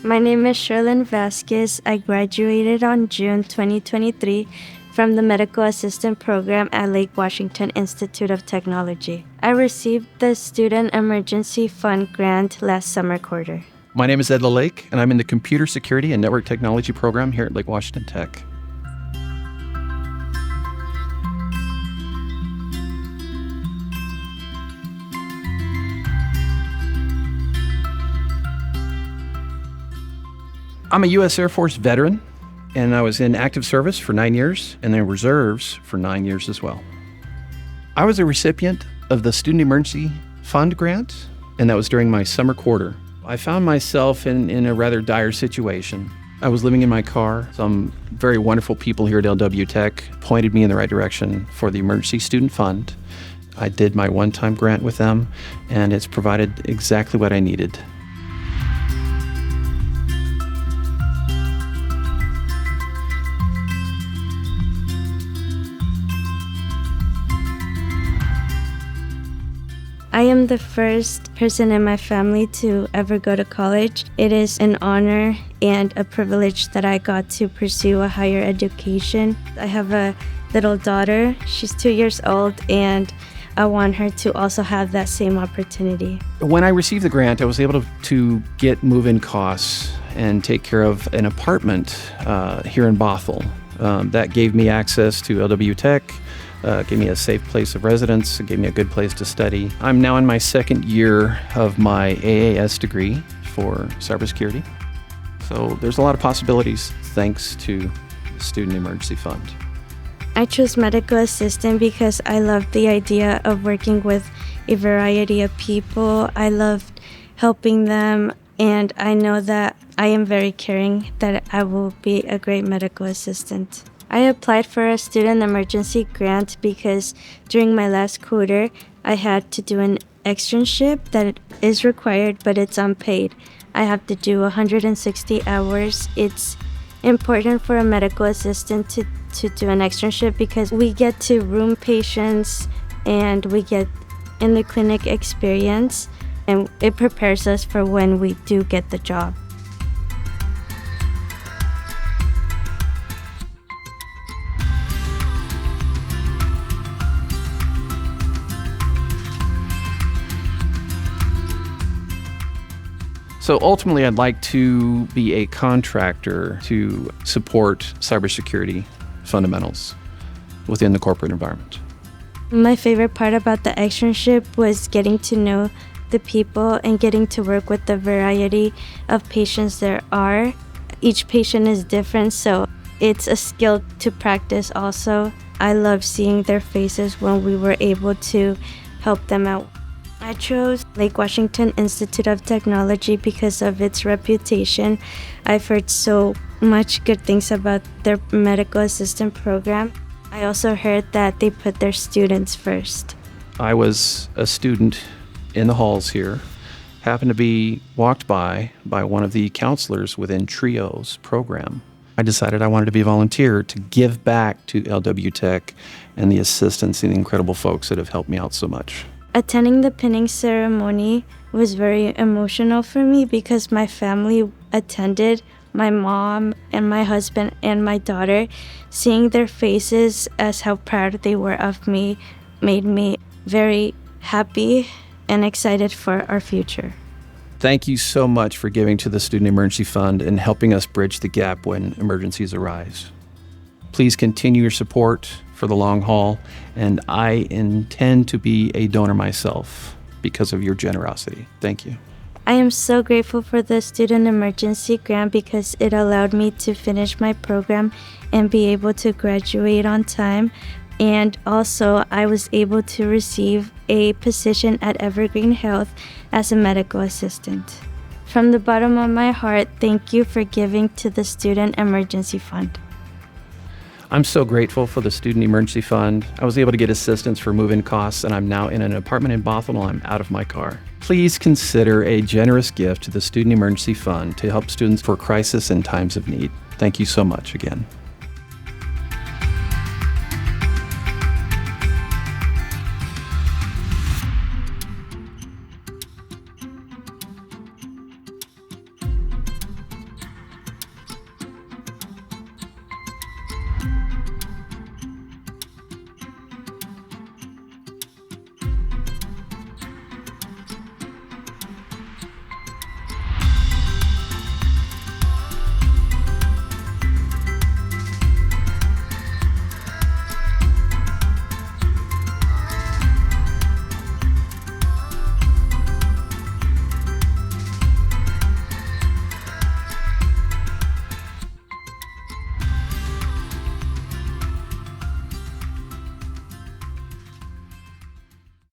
My name is Sherlyn Vazquez. I graduated on June 2023 from the Medical Assistant Program at Lake Washington Institute of Technology. I received the Student Emergency Fund grant last summer quarter. My name is Ed Lelake, and I'm in the Computer Security and Network Technology program here at Lake Washington Tech. I'm a U.S. Air Force veteran, and I was in active service for 9 years and then reserves for 9 years as well. I was a recipient of the Student Emergency Fund grant, and that was during my summer quarter. I found myself in a rather dire situation. I was living in my car. Some very wonderful people here at LWTech pointed me in the right direction for the Emergency Student Fund. I did my one-time grant with them, and it's provided exactly what I needed. I am the first person in my family to ever go to college. It is an honor and a privilege that I got to pursue a higher education. I have a little daughter. She's 2 years old, and I want her to also have that same opportunity. When I received the grant, I was able to get move-in costs and take care of an apartment here in Bothell. That gave me access to LWTech. Gave me a safe place of residence, gave me a good place to study. I'm now in my second year of my AAS degree for cybersecurity. So there's a lot of possibilities thanks to the Student Emergency Fund. I chose medical assistant because I loved the idea of working with a variety of people. I loved helping them, and I know that I am very caring, that I will be a great medical assistant. I applied for a student emergency grant because during my last quarter, I had to do an externship that is required, but it's unpaid. I have to do 160 hours. It's important for a medical assistant to do an externship because we get to room patients and we get in the clinic experience, and it prepares us for when we do get the job. So ultimately, I'd like to be a contractor to support cybersecurity fundamentals within the corporate environment. My favorite part about the externship was getting to know the people and getting to work with the variety of patients there are. Each patient is different, so it's a skill to practice also. I love seeing their faces when we were able to help them out. I chose Lake Washington Institute of Technology because of its reputation. I've heard so much good things about their medical assistant program. I also heard that they put their students first. I was a student in the halls here, happened to be walked by one of the counselors within TRIO's program. I decided I wanted to be a volunteer to give back to LWTech and the assistants and the incredible folks that have helped me out so much. Attending the pinning ceremony was very emotional for me because my family attended, my mom and my husband and my daughter. Seeing their faces as how proud they were of me made me very happy and excited for our future. Thank you so much for giving to the Student Emergency Fund and helping us bridge the gap when emergencies arise. Please continue your support for the long haul, and I intend to be a donor myself because of your generosity. Thank you. I am so grateful for the Student Emergency Grant because it allowed me to finish my program and be able to graduate on time. And also, I was able to receive a position at Evergreen Health as a medical assistant. From the bottom of my heart, thank you for giving to the Student Emergency Fund. I'm so grateful for the Student Emergency Fund. I was able to get assistance for move-in costs, and I'm now in an apartment in Bothell while I'm out of my car. Please consider a generous gift to the Student Emergency Fund to help students for crisis and times of need. Thank you so much again.